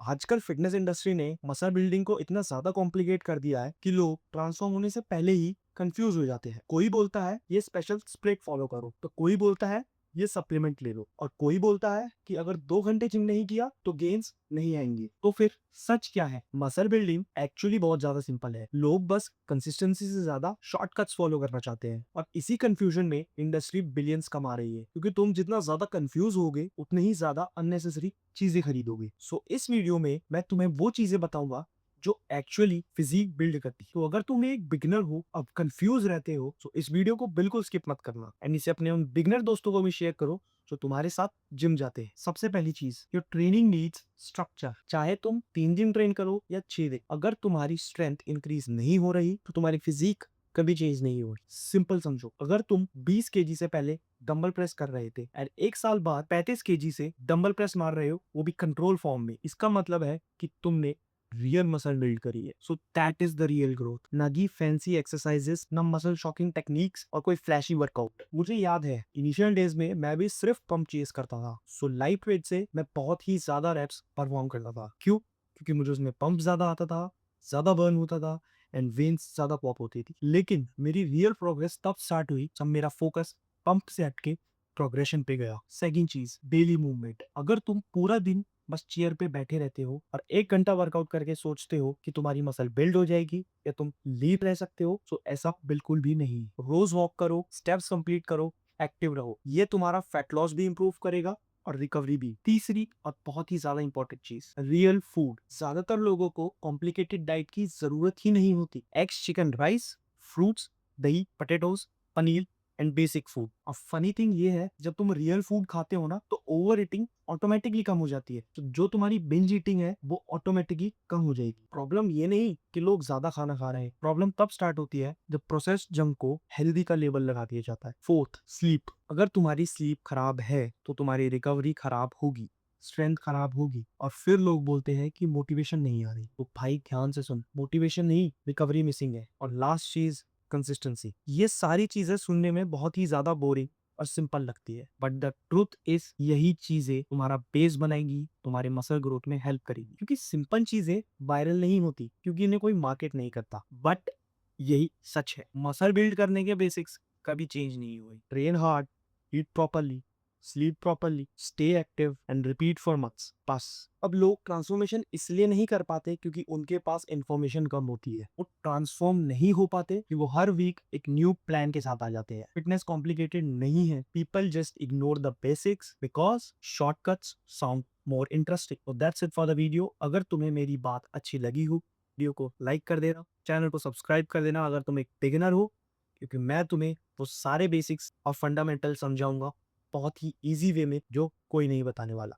आजकल fitness industry ने muscle building को इतना ज्यादा कॉम्प्लिकेट कर दिया है कि लोग ट्रांसफॉर्म होने से पहले ही कंफ्यूज हो जाते हैं। कोई बोलता है ये स्पेशल स्प्रेड फॉलो करो, तो कोई बोलता है ये सप्लीमेंट ले लो, और कोई बोलता है कि अगर 2 घंटे जिम नहीं किया तो गेन्स नहीं आएंगे। तो फिर सच क्या है? मसल बिल्डिंग एक्चुअली बहुत ज्यादा सिंपल है। लोग बस कंसिस्टेंसी से ज्यादा शॉर्टकट्स फॉलो करना चाहते हैं, और इसी कंफ्यूजन में इंडस्ट्री बिलियंस कमा रही है, क्योंकि तुम जितना ज्यादा कंफ्यूज होगे उतने ही ज्यादा अननेसेसरी चीजें खरीदोगे। सो इस वीडियो में मैं तुम्हें वो चीजें बताऊंगा जो एक्चुअली फिजिक बिल्ड करती है। तो अगर तुम एक बिगिनर हो, अब कंफ्यूज रहते हो, तो इस वीडियो को बिल्कुल स्किप मत करना, एंड इसे अपने उन बिगिनर दोस्तों को भी शेयर करो जो तुम्हारे साथ जिम जाते हैं। सबसे पहली चीज, योर ट्रेनिंग नीड्स स्ट्रक्चर। चाहे तुम 3 दिन ट्रेन करो या 6 दिन, अगर तुम्हारी स्ट्रेंथ इंक्रीज नहीं हो रही तो तुम्हारी फिजिक कभी चेंज नहीं हो रही। सिंपल समझो, अगर तुम 20 kg से पहले डंबल प्रेस कर रहे थे और 1 साल बाद 35 kg से डंबल प्रेस मार रहे हो, वो भी कंट्रोल फॉर्म में, इसका मतलब है कि तुमने रियल मसल बिल्ड करी है। So that is the real growth, ना कि फैंसी एक्सरसाइजेस, ना मसल शॉकिंग टेक्निक्स और कोई फ्लैशी वर्कआउट। मुझे याद है इनिशियल डेज में मैं भी सिर्फ पंप चेस करता था। सो लाइट वेट से मैं बहुत ही ज्यादा रेप्स परफॉर्म करता था। क्यों? क्योंकि मुझे उसमें पंप ज्यादा आता था, ज्यादा बर्न होता था, एंड वेन्स ज्यादा पॉप होती थी। लेकिन मेरी रियल प्रोग्रेस तब स्टार्ट हुई जब मेरा फोकस पंप से हटके प्रोग्रेशन पे गया। सेकंड चीज, डेली मूवमेंट। अगर तुम पूरा दिन बस चेयर पे बैठे रहते हो और 1 घंटा वर्कआउट करके सोचते हो कि तुम्हारी मसल बिल्ड हो जाएगी या तुम लीन रह सकते हो, तो ऐसा बिल्कुल भी नहीं। रोज वॉक करो, स्टेप्स कंप्लीट करो, एक्टिव रहो। ये तुम्हारा फैट लॉस भी इंप्रूव करेगा और रिकवरी भी। तीसरी और बहुत ही ज्यादा इंपॉर्टेंट चीज, रियल फूड। ज्यादातर लोगों को कॉम्प्लिकेटेड डाइट की जरूरत ही नहीं होती। एग्स, चिकन, राइस, फ्रूट्स, दही, potatoes, paneer and basic food. और फनी थिंग ये है, जब तुम रियल फूड खाते हो ना, तो ओवर ईटिंग ऑटोमेटिकली कम हो जाती है। तो जो तुम्हारी बिंज ईटिंग है वो ऑटोमेटिकली कम हो जाएगी। प्रॉब्लम ये नहीं कि लोग ज्यादा खाना खा रहे हैं, प्रॉब्लम तब स्टार्ट होती है जब प्रोसेस्ड जंक को हेल्दी का लेबल लगा दिया जाता है। Fourth, sleep. अगर तुम्हारी स्लीप खराब है तो तुम्हारी रिकवरी खराब होगी, स्ट्रेंथ खराब होगी, और फिर लोग बोलते हैं कि मोटिवेशन नहीं आ रही। तो भाई ध्यान से सुन, मोटिवेशन नहीं, रिकवरी मिसिंग है। और लास्ट चीज, कंसिस्टेंसी। ये सारी चीजें सुनने में बहुत ही ज्यादा बोरिंग और सिंपल लगती है, बट द ट्रूथ इज यही चीजें तुम्हारा बेस बनाएंगी, तुम्हारे मसल ग्रोथ में हेल्प करेगी। क्योंकि सिंपल चीजें वायरल नहीं होती क्योंकि इन्हें कोई मार्केट नहीं करता, बट यही सच है। मसल बिल्ड करने के बेसिक्स कभी चेंज नहीं हुए। Train hard, eat properly, sleep properly, stay active and repeat for months, बस। अब लोग ट्रांसफॉर्मेशन इसलिए नहीं कर पाते क्योंकि उनके पास इंफॉर्मेशन कम होती है। वो ट्रांसफॉर्म नहीं हो पाते कि वो हर वीक एक न्यू प्लान के साथ आ जाते हैं। फिटनेस कॉम्प्लिकेटेड नहीं है, people just ignore the basics because shortcuts sound more interesting. तो that's it for the video. अगर तुम्हें मेरी बात अच्छी लगी हो, वीडियो को लाइक कर देना, चैनल को सब्सक्राइब कर देना अगर तुम एक बिगिनर हो, क्योंकि मैं तुम्हें वो सारे बेसिक्स और फंडामेंटल समझाऊंगा बहुत ही इजी वे में जो कोई नहीं बताने वाला।